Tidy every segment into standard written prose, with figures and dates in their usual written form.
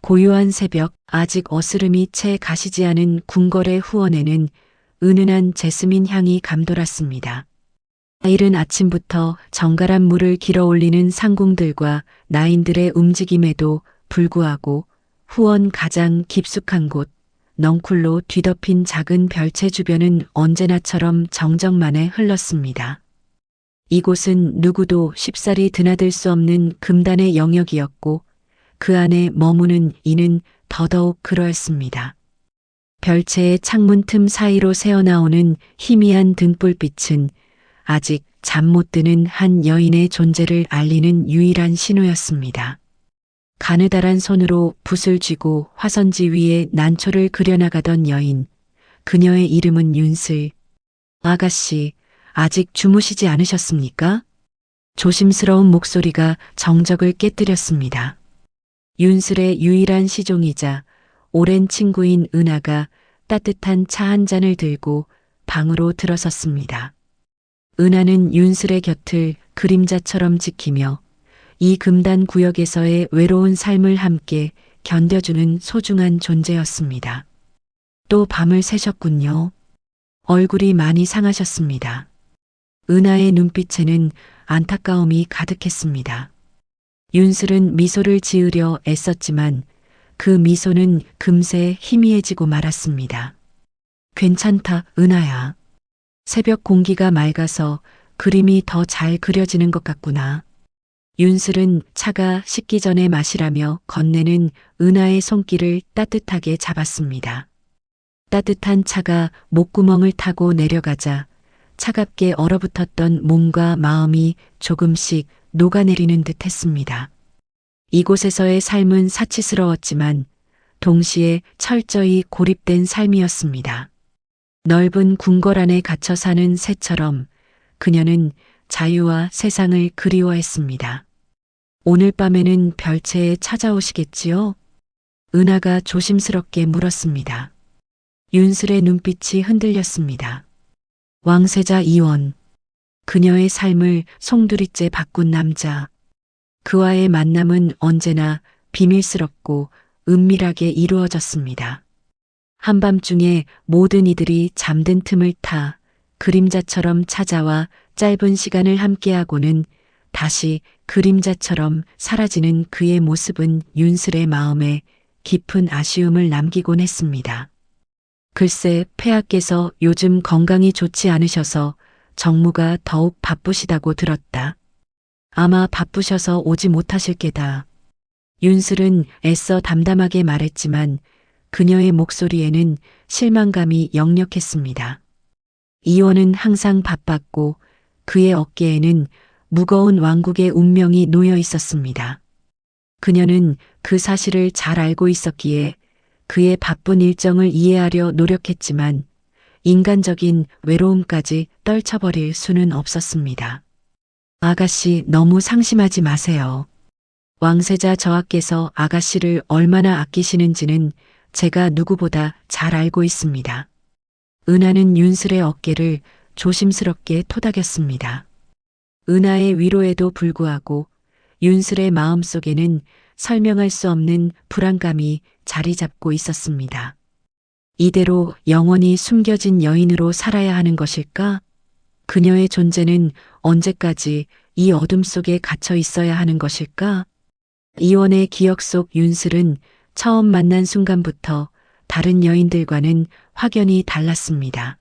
고요한 새벽, 아직 어스름이 채 가시지 않은 궁궐의 후원에는 은은한 제스민 향이 감돌았습니다. 이른 아침부터 정갈한 물을 길어 올리는 상궁들과 나인들의 움직임에도 불구하고 후원 가장 깊숙한 곳, 넝쿨로 뒤덮인 작은 별채 주변은 언제나처럼 정적만에 흘렀습니다. 이곳은 누구도 쉽사리 드나들 수 없는 금단의 영역이었고 그 안에 머무는 이는 더더욱 그러했습니다. 별채의 창문 틈 사이로 새어나오는 희미한 등불빛은 아직 잠 못 드는 한 여인의 존재를 알리는 유일한 신호였습니다. 가느다란 손으로 붓을 쥐고 화선지 위에 난초를 그려나가던 여인, 그녀의 이름은 윤슬. 아가씨, 아직 주무시지 않으셨습니까? 조심스러운 목소리가 정적을 깨뜨렸습니다. 윤슬의 유일한 시종이자 오랜 친구인 은하가 따뜻한 차 한 잔을 들고 방으로 들어섰습니다. 은하는 윤슬의 곁을 그림자처럼 지키며 이 금단 구역에서의 외로운 삶을 함께 견뎌주는 소중한 존재였습니다. 또 밤을 새셨군요. 얼굴이 많이 상하셨습니다. 은하의 눈빛에는 안타까움이 가득했습니다. 윤슬은 미소를 지으려 애썼지만 그 미소는 금세 희미해지고 말았습니다. 괜찮다, 은하야. 새벽 공기가 맑아서 그림이 더 잘 그려지는 것 같구나. 윤슬은 차가 식기 전에 마시라며 건네는 은하의 손길을 따뜻하게 잡았습니다. 따뜻한 차가 목구멍을 타고 내려가자 차갑게 얼어붙었던 몸과 마음이 조금씩 녹아내리는 듯 했습니다. 이곳에서의 삶은 사치스러웠지만 동시에 철저히 고립된 삶이었습니다. 넓은 궁궐 안에 갇혀 사는 새처럼 그녀는 자유와 세상을 그리워했습니다. 오늘 밤에는 별채에 찾아오시겠지요? 은하가 조심스럽게 물었습니다. 윤슬의 눈빛이 흔들렸습니다. 왕세자 이원. 그녀의 삶을 송두리째 바꾼 남자. 그와의 만남은 언제나 비밀스럽고 은밀하게 이루어졌습니다. 한밤중에 모든 이들이 잠든 틈을 타 그림자처럼 찾아와 짧은 시간을 함께하고는 다시 그림자처럼 사라지는 그의 모습은 윤슬의 마음에 깊은 아쉬움을 남기곤 했습니다. 글쎄, 폐하께서 요즘 건강이 좋지 않으셔서 정무가 더욱 바쁘시다고 들었다. 아마 바쁘셔서 오지 못하실 게다. 윤슬은 애써 담담하게 말했지만 그녀의 목소리에는 실망감이 역력했습니다. 이원은 항상 바빴고 그의 어깨에는 무거운 왕국의 운명이 놓여 있었습니다. 그녀는 그 사실을 잘 알고 있었기에 그의 바쁜 일정을 이해하려 노력했지만 인간적인 외로움까지 떨쳐버릴 수는 없었습니다. 아가씨, 너무 상심하지 마세요. 왕세자 저하께서 아가씨를 얼마나 아끼시는지는 제가 누구보다 잘 알고 있습니다. 은하는 윤슬의 어깨를 조심스럽게 토닥였습니다. 은하의 위로에도 불구하고 윤슬의 마음속에는 설명할 수 없는 불안감이 자리 잡고 있었습니다. 이대로 영원히 숨겨진 여인으로 살아야 하는 것일까? 그녀의 존재는 언제까지 이 어둠 속에 갇혀 있어야 하는 것일까? 이원의 기억 속 윤슬은 처음 만난 순간부터 다른 여인들과는 확연히 달랐습니다.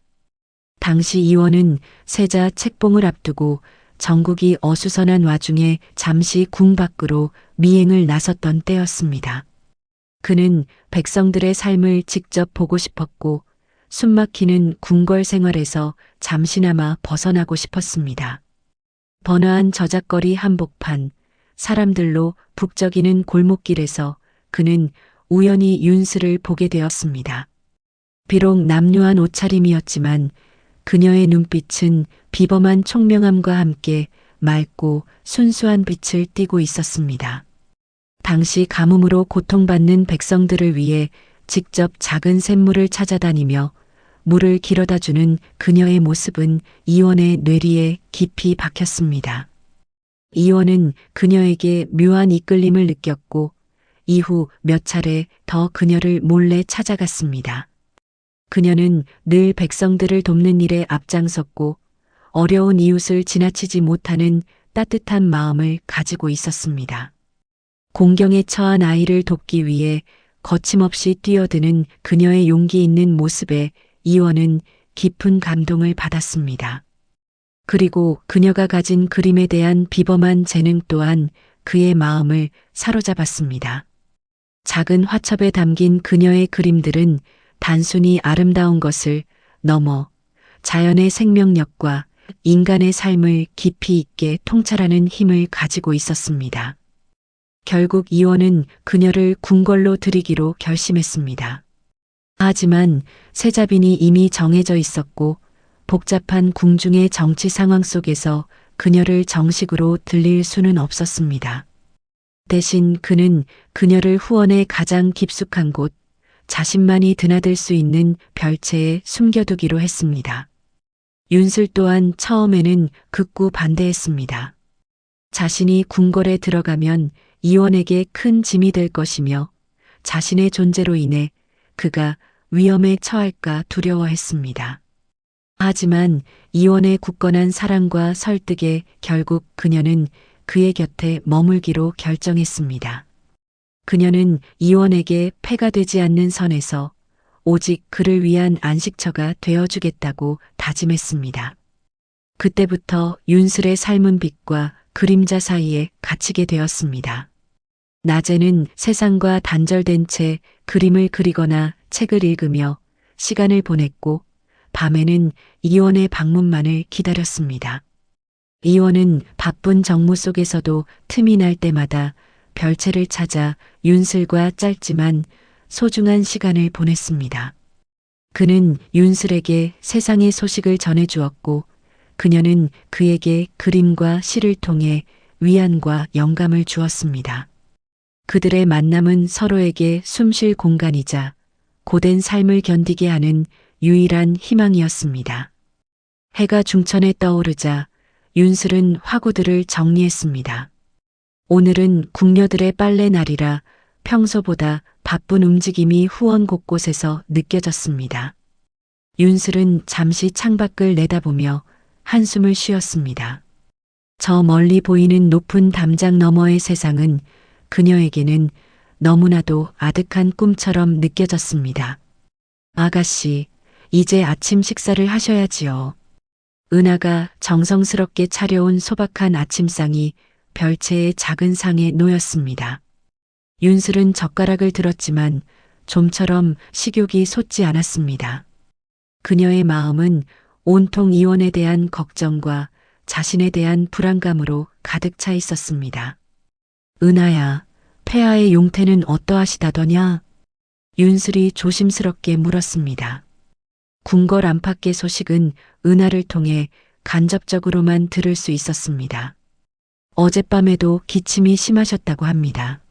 당시 이원은 세자 책봉을 앞두고 전국이 어수선한 와중에 잠시 궁 밖으로 미행을 나섰던 때였습니다. 그는 백성들의 삶을 직접 보고 싶었고 숨막히는 궁궐 생활에서 잠시나마 벗어나고 싶었습니다. 번화한 저작거리 한복판, 사람들로 북적이는 골목길에서 그는 우연히 윤슬을 보게 되었습니다. 비록 남루한 옷차림이었지만 그녀의 눈빛은 비범한 총명함과 함께 맑고 순수한 빛을 띠고 있었습니다. 당시 가뭄으로 고통받는 백성들을 위해 직접 작은 샘물을 찾아다니며 물을 길어다주는 그녀의 모습은 이원의 뇌리에 깊이 박혔습니다. 이원은 그녀에게 묘한 이끌림을 느꼈고 이후 몇 차례 더 그녀를 몰래 찾아갔습니다. 그녀는 늘 백성들을 돕는 일에 앞장섰고 어려운 이웃을 지나치지 못하는 따뜻한 마음을 가지고 있었습니다. 공경에 처한 아이를 돕기 위해 거침없이 뛰어드는 그녀의 용기 있는 모습에 이원은 깊은 감동을 받았습니다. 그리고 그녀가 가진 그림에 대한 비범한 재능 또한 그의 마음을 사로잡았습니다. 작은 화첩에 담긴 그녀의 그림들은 단순히 아름다운 것을 넘어 자연의 생명력과 인간의 삶을 깊이 있게 통찰하는 힘을 가지고 있었습니다. 결국 이원은 그녀를 궁궐로 들이기로 결심했습니다. 하지만 세자빈이 이미 정해져 있었고 복잡한 궁중의 정치 상황 속에서 그녀를 정식으로 들릴 수는 없었습니다. 대신 그는 그녀를 후원의 가장 깊숙한 곳, 자신만이 드나들 수 있는 별채에 숨겨두기로 했습니다. 윤슬 또한 처음에는 극구 반대했습니다. 자신이 궁궐에 들어가면 이원에게 큰 짐이 될 것이며 자신의 존재로 인해 그가 위험에 처할까 두려워했습니다. 하지만 이원의 굳건한 사랑과 설득에 결국 그녀는 그의 곁에 머물기로 결정했습니다. 그녀는 이원에게 폐가 되지 않는 선에서 오직 그를 위한 안식처가 되어주겠다고 다짐했습니다. 그때부터 윤슬의 삶은 빛과 그림자 사이에 갇히게 되었습니다. 낮에는 세상과 단절된 채 그림을 그리거나 책을 읽으며 시간을 보냈고 밤에는 이원의 방문만을 기다렸습니다. 이원은 바쁜 정무 속에서도 틈이 날 때마다 별채를 찾아 윤슬과 짧지만 소중한 시간을 보냈습니다. 그는 윤슬에게 세상의 소식을 전해주었고 그녀는 그에게 그림과 시를 통해 위안과 영감을 주었습니다. 그들의 만남은 서로에게 숨쉴 공간이자 고된 삶을 견디게 하는 유일한 희망이었습니다. 해가 중천에 떠오르자 윤슬은 화구들을 정리했습니다. 오늘은 궁녀들의 빨래 날이라 평소보다 바쁜 움직임이 후원 곳곳에서 느껴졌습니다. 윤슬은 잠시 창밖을 내다보며 한숨을 쉬었습니다. 저 멀리 보이는 높은 담장 너머의 세상은 그녀에게는 너무나도 아득한 꿈처럼 느껴졌습니다. 아가씨, 이제 아침 식사를 하셔야지요. 은하가 정성스럽게 차려온 소박한 아침상이 별채의 작은 상에 놓였습니다. 윤슬은 젓가락을 들었지만 좀처럼 식욕이 솟지 않았습니다. 그녀의 마음은 온통 이원에 대한 걱정과 자신에 대한 불안감으로 가득 차 있었습니다. 은하야, 폐하의 용태는 어떠하시다더냐? 윤슬이 조심스럽게 물었습니다. 궁궐 안팎의 소식은 은하를 통해 간접적으로만 들을 수 있었습니다. 어젯밤에도 기침이 심하셨다고 합니다.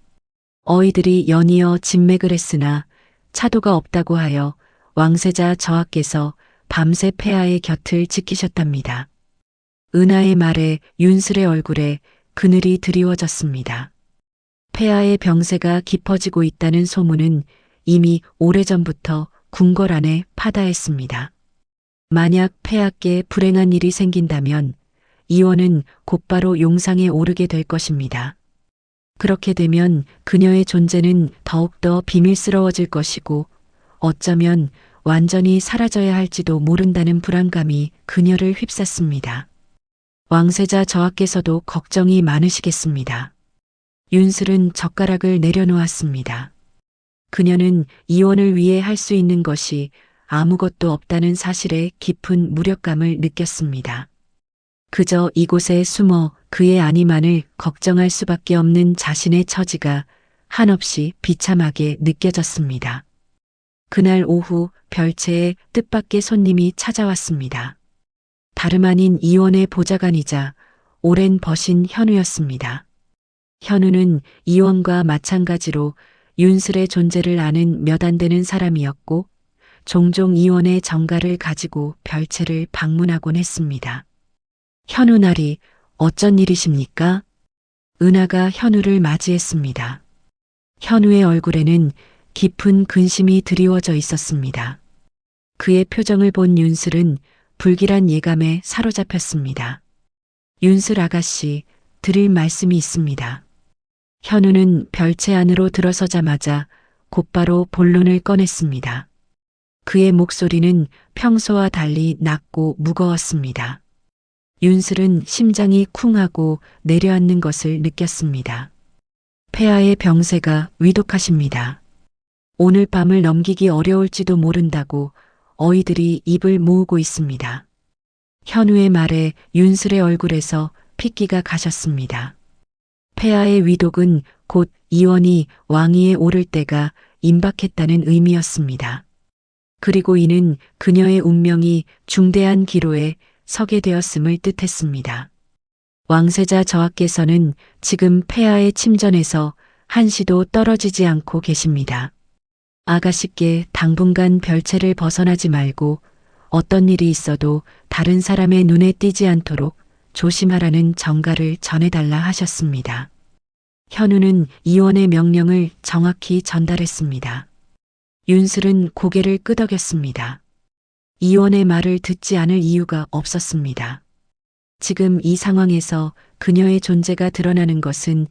어이들이 연이어 진맥을 했으나 차도가 없다고 하여 왕세자 저하께서 밤새 폐하의 곁을 지키셨답니다. 은하의 말에 윤슬의 얼굴에 그늘이 드리워졌습니다. 폐하의 병세가 깊어지고 있다는 소문은 이미 오래전부터 궁궐 안에 파다했습니다. 만약 폐하께 불행한 일이 생긴다면 이원은 곧바로 용상에 오르게 될 것입니다. 그렇게 되면 그녀의 존재는 더욱더 비밀스러워질 것이고 어쩌면 완전히 사라져야 할지도 모른다는 불안감이 그녀를 휩쌌습니다. 왕세자 저하께서도 걱정이 많으시겠습니다. 윤슬은 젓가락을 내려놓았습니다. 그녀는 이원을 위해 할 수 있는 것이 아무것도 없다는 사실에 깊은 무력감을 느꼈습니다. 그저 이곳에 숨어 그의 안위만을 걱정할 수밖에 없는 자신의 처지가 한없이 비참하게 느껴졌습니다. 그날 오후 별채에 뜻밖의 손님이 찾아왔습니다. 다름 아닌 이원의 보좌관이자 오랜 벗인 현우였습니다. 현우는 이원과 마찬가지로 윤슬의 존재를 아는 몇 안 되는 사람이었고 종종 이원의 정가를 가지고 별채를 방문하곤 했습니다. 현우 날이 어쩐 일이십니까? 은하가 현우를 맞이했습니다. 현우의 얼굴에는 깊은 근심이 드리워져 있었습니다. 그의 표정을 본 윤슬은 불길한 예감에 사로잡혔습니다. 윤슬 아가씨, 드릴 말씀이 있습니다. 현우는 별채 안으로 들어서자마자 곧바로 본론을 꺼냈습니다. 그의 목소리는 평소와 달리 낮고 무거웠습니다. 윤슬은 심장이 쿵하고 내려앉는 것을 느꼈습니다. 폐하의 병세가 위독하십니다. 오늘 밤을 넘기기 어려울지도 모른다고 어이들이 입을 모으고 있습니다. 현우의 말에 윤슬의 얼굴에서 핏기가 가셨습니다. 폐하의 위독은 곧 이원이 왕위에 오를 때가 임박했다는 의미였습니다. 그리고 이는 그녀의 운명이 중대한 기로에 서게 되었음을 뜻했습니다. 왕세자 저하께서는 지금 폐하의 침전에서 한시도 떨어지지 않고 계십니다. 아가씨께 당분간 별채를 벗어나지 말고 어떤 일이 있어도 다른 사람의 눈에 띄지 않도록 조심하라는 전가를 전해달라 하셨습니다. 현우는 이원의 명령을 정확히 전달했습니다. 윤슬은 고개를 끄덕였습니다. 이원의 말을 듣지 않을 이유가 없었습니다. 지금 이 상황에서 그녀의 존재가 드러나는 것은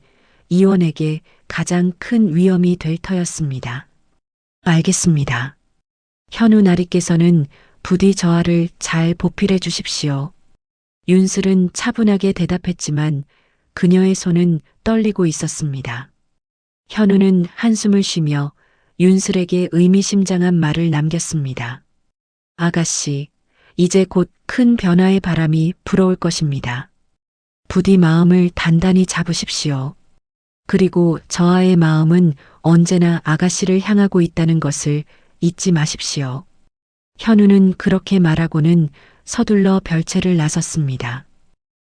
이원에게 가장 큰 위험이 될 터였습니다. 알겠습니다. 현우 나리께서는 부디 저하를 잘 보필해 주십시오. 윤슬은 차분하게 대답했지만 그녀의 손은 떨리고 있었습니다. 현우는 한숨을 쉬며 윤슬에게 의미심장한 말을 남겼습니다. 아가씨, 이제 곧 큰 변화의 바람이 불어올 것입니다. 부디 마음을 단단히 잡으십시오. 그리고 저하의 마음은 언제나 아가씨를 향하고 있다는 것을 잊지 마십시오. 현우는 그렇게 말하고는 서둘러 별채를 나섰습니다.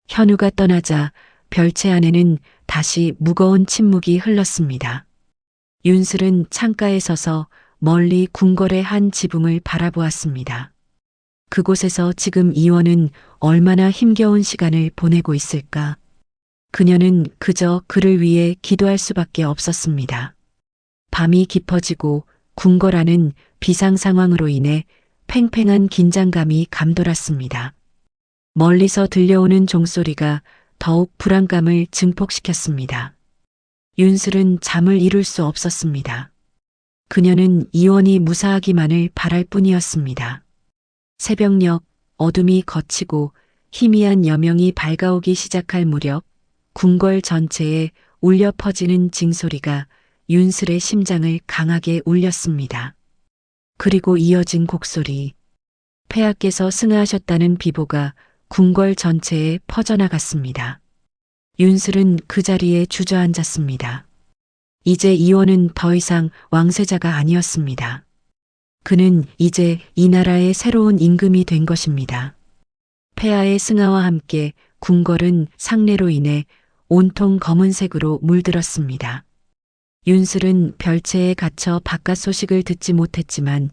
현우가 떠나자 별채 안에는 다시 무거운 침묵이 흘렀습니다. 윤슬은 창가에 서서 멀리 궁궐의 한 지붕을 바라보았습니다. 그곳에서 지금 이원은 얼마나 힘겨운 시간을 보내고 있을까? 그녀는 그저 그를 위해 기도할 수밖에 없었습니다. 밤이 깊어지고 궁궐 안은 비상 상황으로 인해 팽팽한 긴장감이 감돌았습니다. 멀리서 들려오는 종소리가 더욱 불안감을 증폭시켰습니다. 윤슬은 잠을 이룰 수 없었습니다. 그녀는 이원이 무사하기만을 바랄 뿐이었습니다. 새벽녘 어둠이 걷히고 희미한 여명이 밝아오기 시작할 무렵 궁궐 전체에 울려 퍼지는 징소리가 윤슬의 심장을 강하게 울렸습니다. 그리고 이어진 곡소리. 폐하께서 승하하셨다는 비보가 궁궐 전체에 퍼져나갔습니다. 윤슬은 그 자리에 주저앉았습니다. 이제 이원은 더 이상 왕세자가 아니었습니다. 그는 이제 이 나라의 새로운 임금이 된 것입니다. 폐하의 승하와 함께 궁궐은 상례로 인해 온통 검은색으로 물들었습니다. 윤슬은 별채에 갇혀 바깥 소식을 듣지 못했지만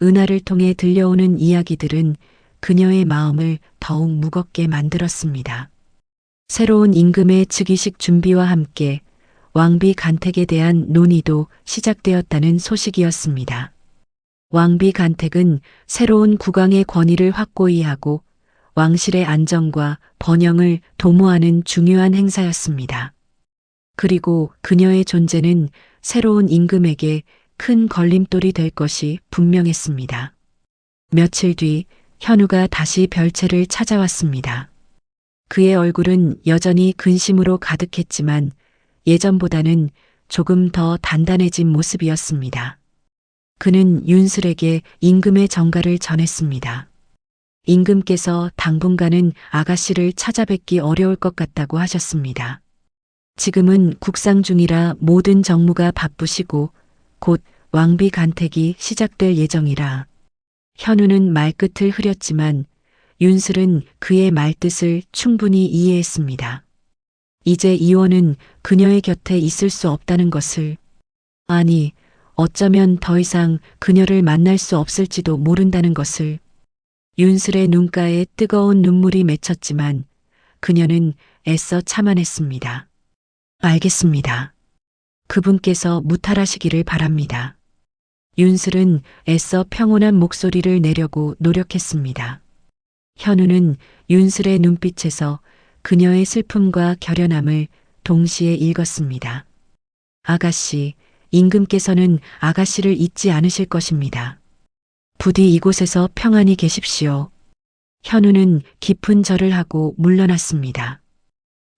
은하를 통해 들려오는 이야기들은 그녀의 마음을 더욱 무겁게 만들었습니다. 새로운 임금의 즉위식 준비와 함께 왕비 간택에 대한 논의도 시작되었다는 소식이었습니다. 왕비 간택은 새로운 국왕의 권위를 확고히 하고 왕실의 안정과 번영을 도모하는 중요한 행사였습니다. 그리고 그녀의 존재는 새로운 임금에게 큰 걸림돌이 될 것이 분명했습니다. 며칠 뒤 현우가 다시 별채를 찾아왔습니다. 그의 얼굴은 여전히 근심으로 가득했지만 예전보다는 조금 더 단단해진 모습이었습니다. 그는 윤슬에게 임금의 전가를 전했습니다. 임금께서 당분간은 아가씨를 찾아뵙기 어려울 것 같다고 하셨습니다. 지금은 국상 중이라 모든 정무가 바쁘시고 곧 왕비 간택이 시작될 예정이라. 현우는 말끝을 흐렸지만 윤슬은 그의 말뜻을 충분히 이해했습니다. 이제 이원은 그녀의 곁에 있을 수 없다는 것을, 아니, 어쩌면 더 이상 그녀를 만날 수 없을지도 모른다는 것을. 윤슬의 눈가에 뜨거운 눈물이 맺혔지만 그녀는 애써 참아냈습니다. 알겠습니다. 그분께서 무탈하시기를 바랍니다. 윤슬은 애써 평온한 목소리를 내려고 노력했습니다. 현우는 윤슬의 눈빛에서 그녀의 슬픔과 결연함을 동시에 읽었습니다. 아가씨, 임금께서는 아가씨를 잊지 않으실 것입니다. 부디 이곳에서 평안히 계십시오. 현우는 깊은 절을 하고 물러났습니다.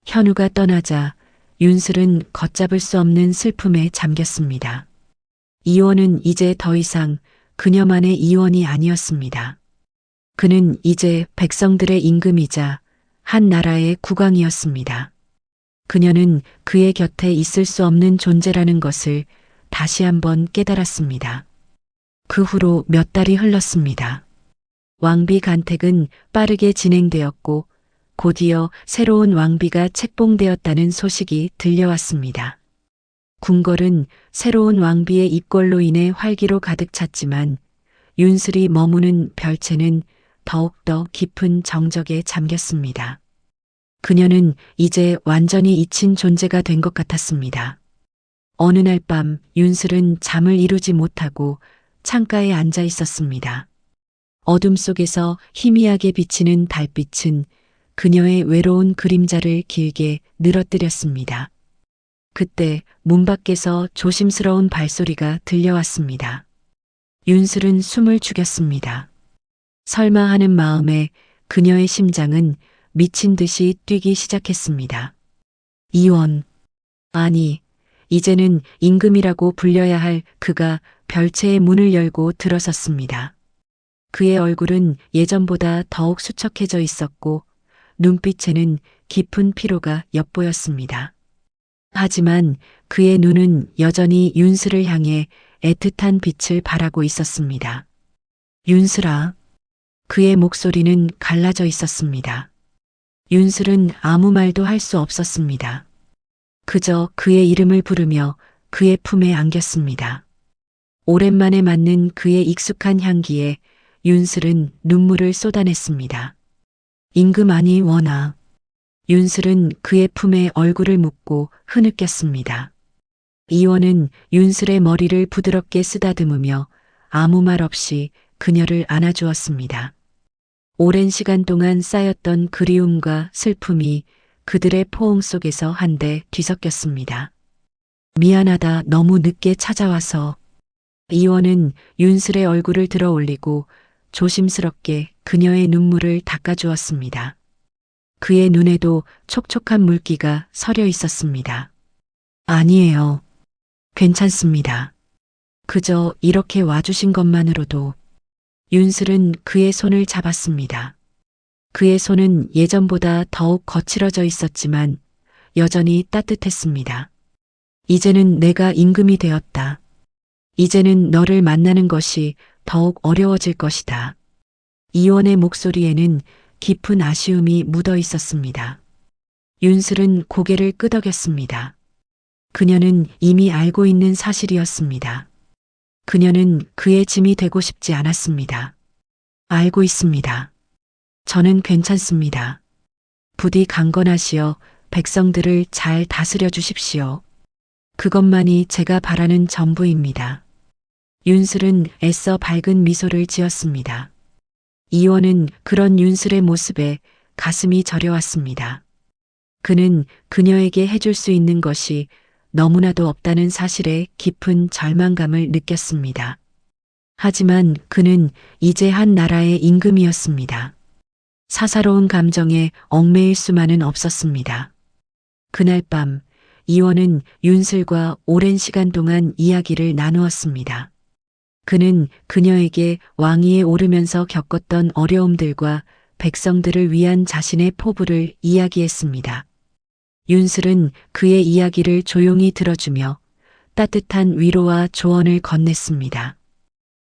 현우가 떠나자 윤슬은 걷잡을 수 없는 슬픔에 잠겼습니다. 이원은 이제 더 이상 그녀만의 이원이 아니었습니다. 그는 이제 백성들의 임금이자 한 나라의 국왕이었습니다. 그녀는 그의 곁에 있을 수 없는 존재라는 것을 다시 한번 깨달았습니다. 그 후로 몇 달이 흘렀습니다. 왕비 간택은 빠르게 진행되었고 곧이어 새로운 왕비가 책봉되었다는 소식이 들려왔습니다. 궁궐은 새로운 왕비의 입궐로 인해 활기로 가득 찼지만 윤슬이 머무는 별채는 더욱더 깊은 정적에 잠겼습니다. 그녀는 이제 완전히 잊힌 존재가 된 것 같았습니다. 어느 날 밤 윤슬은 잠을 이루지 못하고 창가에 앉아 있었습니다. 어둠 속에서 희미하게 비치는 달빛은 그녀의 외로운 그림자를 길게 늘어뜨렸습니다. 그때 문 밖에서 조심스러운 발소리가 들려왔습니다. 윤슬은 숨을 죽였습니다. 설마 하는 마음에 그녀의 심장은 미친 듯이 뛰기 시작했습니다. 이원. 아니, 이제는 임금이라고 불려야 할 그가 별채의 문을 열고 들어섰습니다. 그의 얼굴은 예전보다 더욱 수척해져 있었고 눈빛에는 깊은 피로가 엿보였습니다. 하지만 그의 눈은 여전히 윤슬을 향해 애틋한 빛을 발하고 있었습니다. 윤슬아. 그의 목소리는 갈라져 있었습니다. 윤슬은 아무 말도 할 수 없었습니다. 그저 그의 이름을 부르며 그의 품에 안겼습니다. 오랜만에 맡는 그의 익숙한 향기에 윤슬은 눈물을 쏟아냈습니다. 임금 아니 원아. 윤슬은 그의 품에 얼굴을 묻고 흐느꼈습니다. 이원은 윤슬의 머리를 부드럽게 쓰다듬으며 아무 말 없이 그녀를 안아주었습니다. 오랜 시간 동안 쌓였던 그리움과 슬픔이 그들의 포옹 속에서 한데 뒤섞였습니다. 미안하다 너무 늦게 찾아와서. 이원은 윤슬의 얼굴을 들어 올리고 조심스럽게 그녀의 눈물을 닦아주었습니다. 그의 눈에도 촉촉한 물기가 서려 있었습니다. 아니에요. 괜찮습니다. 그저 이렇게 와주신 것만으로도. 윤슬은 그의 손을 잡았습니다. 그의 손은 예전보다 더욱 거칠어져 있었지만 여전히 따뜻했습니다. 이제는 내가 임금이 되었다. 이제는 너를 만나는 것이 더욱 어려워질 것이다. 이원의 목소리에는 깊은 아쉬움이 묻어 있었습니다. 윤슬은 고개를 끄덕였습니다. 그녀는 이미 알고 있는 사실이었습니다. 그녀는 그의 짐이 되고 싶지 않았습니다. 알고 있습니다. 저는 괜찮습니다. 부디 강건하시어 백성들을 잘 다스려 주십시오. 그것만이 제가 바라는 전부입니다. 윤슬은 애써 밝은 미소를 지었습니다. 이원은 그런 윤슬의 모습에 가슴이 저려왔습니다. 그는 그녀에게 해줄 수 있는 것이 너무나도 없다는 사실에 깊은 절망감을 느꼈습니다. 하지만 그는 이제 한 나라의 임금이었습니다. 사사로운 감정에 얽매일 수만은 없었습니다. 그날 밤 이원은 윤슬과 오랜 시간 동안 이야기를 나누었습니다. 그는 그녀에게 왕위에 오르면서 겪었던 어려움들과 백성들을 위한 자신의 포부를 이야기했습니다. 윤슬은 그의 이야기를 조용히 들어주며 따뜻한 위로와 조언을 건넸습니다.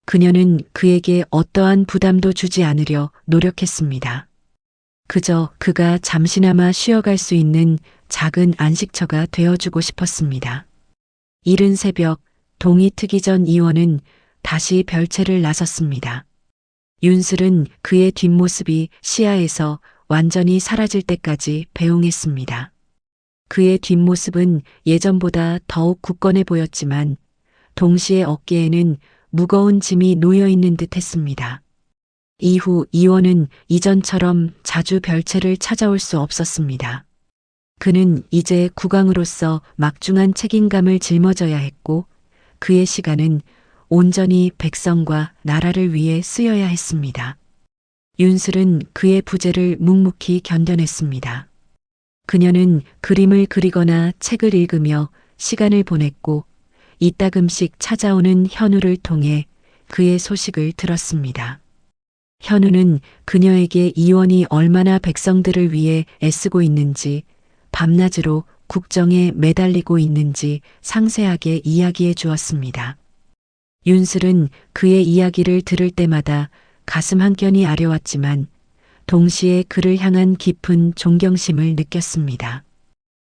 그녀는 그에게 어떠한 부담도 주지 않으려 노력했습니다. 그저 그가 잠시나마 쉬어갈 수 있는 작은 안식처가 되어주고 싶었습니다. 이른 새벽 동이 트기 전 이원은 다시 별채를 나섰습니다. 윤슬은 그의 뒷모습이 시야에서 완전히 사라질 때까지 배웅했습니다. 그의 뒷모습은 예전보다 더욱 굳건해 보였지만 동시에 어깨에는 무거운 짐이 놓여 있는 듯 했습니다. 이후 이원은 이전처럼 자주 별채를 찾아올 수 없었습니다. 그는 이제 국왕으로서 막중한 책임감을 짊어져야 했고 그의 시간은 온전히 백성과 나라를 위해 쓰여야 했습니다. 윤슬은 그의 부재를 묵묵히 견뎌냈습니다. 그녀는 그림을 그리거나 책을 읽으며 시간을 보냈고 이따금씩 찾아오는 현우를 통해 그의 소식을 들었습니다. 현우는 그녀에게 이원이 얼마나 백성들을 위해 애쓰고 있는지, 밤낮으로 국정에 매달리고 있는지 상세하게 이야기해 주었습니다. 윤슬은 그의 이야기를 들을 때마다 가슴 한켠이 아려왔지만 동시에 그를 향한 깊은 존경심을 느꼈습니다.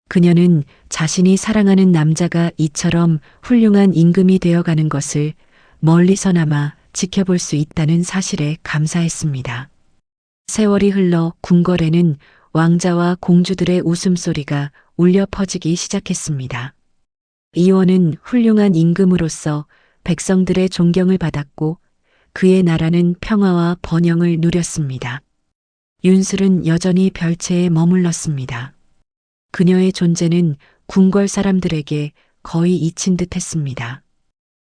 그녀는 자신이 사랑하는 남자가 이처럼 훌륭한 임금이 되어가는 것을 멀리서나마 지켜볼 수 있다는 사실에 감사했습니다. 세월이 흘러 궁궐에는 왕자와 공주들의 웃음소리가 울려 퍼지기 시작했습니다. 이원은 훌륭한 임금으로서 백성들의 존경을 받았고 그의 나라는 평화와 번영을 누렸습니다. 윤슬은 여전히 별채에 머물렀습니다. 그녀의 존재는 궁궐 사람들에게 거의 잊힌 듯 했습니다.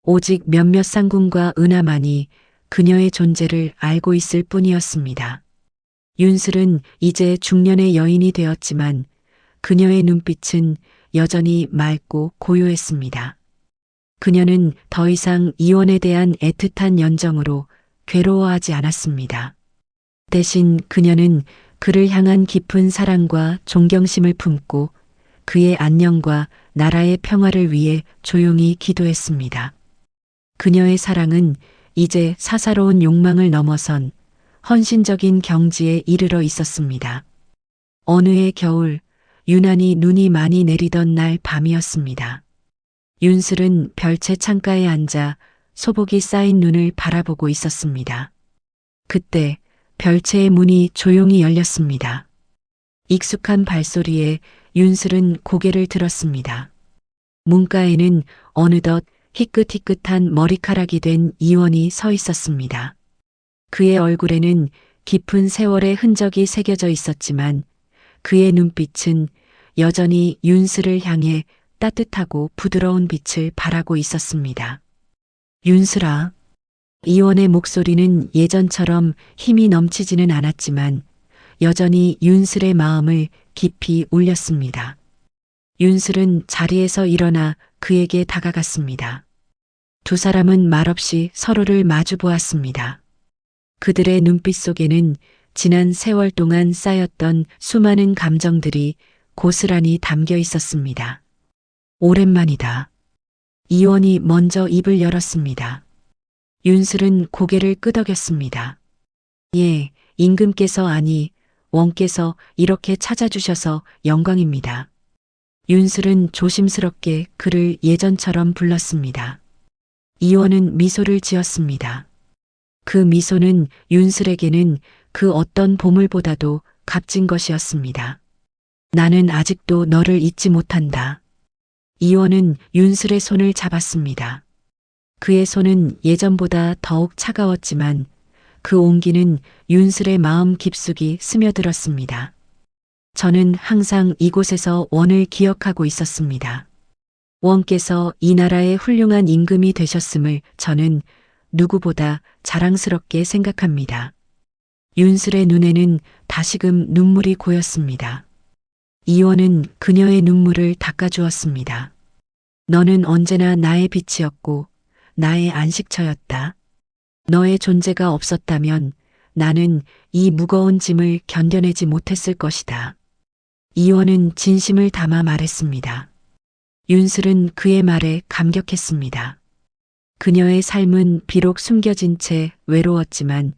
오직 몇몇 상궁과 은하만이 그녀의 존재를 알고 있을 뿐이었습니다. 윤슬은 이제 중년의 여인이 되었지만 그녀의 눈빛은 여전히 맑고 고요했습니다. 그녀는 더 이상 이원에 대한 애틋한 연정으로 괴로워하지 않았습니다. 대신 그녀는 그를 향한 깊은 사랑과 존경심을 품고 그의 안녕과 나라의 평화를 위해 조용히 기도했습니다. 그녀의 사랑은 이제 사사로운 욕망을 넘어선 헌신적인 경지에 이르러 있었습니다. 어느 해 겨울, 유난히 눈이 많이 내리던 날 밤이었습니다. 윤슬은 별채 창가에 앉아 소복이 쌓인 눈을 바라보고 있었습니다. 그때 별채의 문이 조용히 열렸습니다. 익숙한 발소리에 윤슬은 고개를 들었습니다. 문가에는 어느덧 희끗희끗한 머리카락이 된 이원이 서 있었습니다. 그의 얼굴에는 깊은 세월의 흔적이 새겨져 있었지만 그의 눈빛은 여전히 윤슬을 향해 따뜻하고 부드러운 빛을 발하고 있었습니다. 윤슬아. 이원의 목소리는 예전처럼 힘이 넘치지는 않았지만 여전히 윤슬의 마음을 깊이 울렸습니다. 윤슬은 자리에서 일어나 그에게 다가갔습니다. 두 사람은 말없이 서로를 마주 보았습니다. 그들의 눈빛 속에는 지난 세월 동안 쌓였던 수많은 감정들이 고스란히 담겨 있었습니다. 오랜만이다. 이원이 먼저 입을 열었습니다. 윤슬은 고개를 끄덕였습니다. 예, 임금께서 아니, 원께서 이렇게 찾아주셔서 영광입니다. 윤슬은 조심스럽게 그를 예전처럼 불렀습니다. 이원은 미소를 지었습니다. 그 미소는 윤슬에게는 그 어떤 보물보다도 값진 것이었습니다. 나는 아직도 너를 잊지 못한다. 이원은 윤슬의 손을 잡았습니다. 그의 손은 예전보다 더욱 차가웠지만 그 온기는 윤슬의 마음 깊숙이 스며들었습니다. 저는 항상 이곳에서 원을 기억하고 있었습니다. 원께서 이 나라의 훌륭한 임금이 되셨음을 저는 누구보다 자랑스럽게 생각합니다. 윤슬의 눈에는 다시금 눈물이 고였습니다. 이원은 그녀의 눈물을 닦아주었습니다. 너는 언제나 나의 빛이었고 나의 안식처였다. 너의 존재가 없었다면 나는 이 무거운 짐을 견뎌내지 못했을 것이다. 이원은 진심을 담아 말했습니다. 윤슬은 그의 말에 감격했습니다. 그녀의 삶은 비록 숨겨진 채 외로웠지만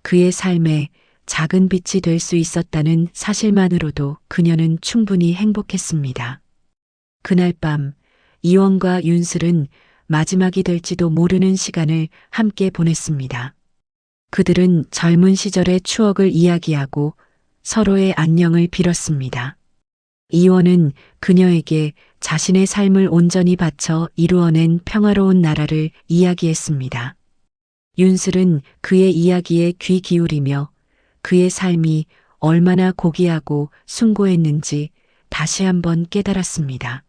그의 삶에 작은 빛이 될 수 있었다는 사실만으로도 그녀는 충분히 행복했습니다. 그날 밤 이원과 윤슬은 마지막이 될지도 모르는 시간을 함께 보냈습니다. 그들은 젊은 시절의 추억을 이야기하고 서로의 안녕을 빌었습니다. 이원은 그녀에게 자신의 삶을 온전히 바쳐 이루어낸 평화로운 나라를 이야기했습니다. 윤슬은 그의 이야기에 귀 기울이며 그의 삶이 얼마나 고귀하고 숭고했는지 다시 한번 깨달았습니다.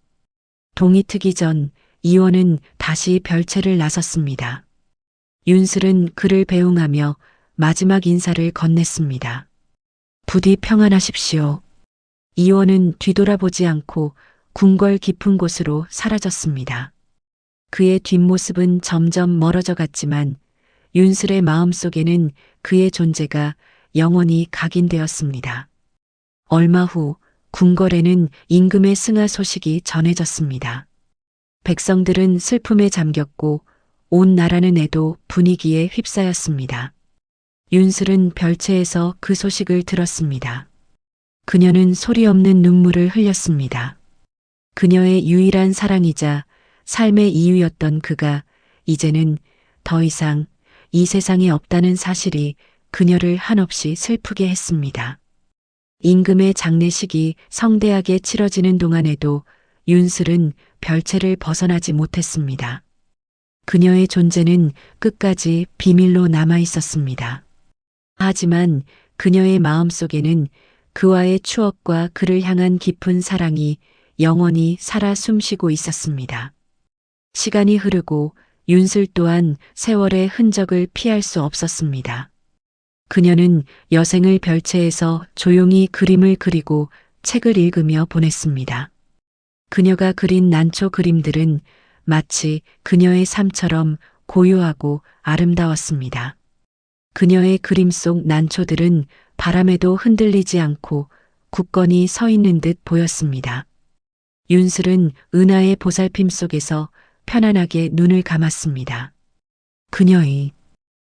동이 트기 전 이원은 다시 별채를 나섰습니다. 윤슬은 그를 배웅하며 마지막 인사를 건넸습니다. 부디 평안하십시오. 이원은 뒤돌아보지 않고 궁궐 깊은 곳으로 사라졌습니다. 그의 뒷모습은 점점 멀어져 갔지만 윤슬의 마음속에는 그의 존재가 영원히 각인되었습니다. 얼마 후 궁궐에는 임금의 승하 소식이 전해졌습니다. 백성들은 슬픔에 잠겼고 온 나라는 애도 분위기에 휩싸였습니다. 윤슬은 별채에서 그 소식을 들었습니다. 그녀는 소리 없는 눈물을 흘렸습니다. 그녀의 유일한 사랑이자 삶의 이유였던 그가 이제는 더 이상 이 세상에 없다는 사실이 그녀를 한없이 슬프게 했습니다. 임금의 장례식이 성대하게 치러지는 동안에도 윤슬은 별채를 벗어나지 못했습니다. 그녀의 존재는 끝까지 비밀로 남아 있었습니다. 하지만 그녀의 마음속에는 그와의 추억과 그를 향한 깊은 사랑이 영원히 살아 숨쉬고 있었습니다. 시간이 흐르고 윤슬 또한 세월의 흔적을 피할 수 없었습니다. 그녀는 여생을 별채에서 조용히 그림을 그리고 책을 읽으며 보냈습니다. 그녀가 그린 난초 그림들은 마치 그녀의 삶처럼 고요하고 아름다웠습니다. 그녀의 그림 속 난초들은 바람에도 흔들리지 않고 굳건히 서 있는 듯 보였습니다. 윤슬은 은하의 보살핌 속에서 편안하게 눈을 감았습니다. 그녀의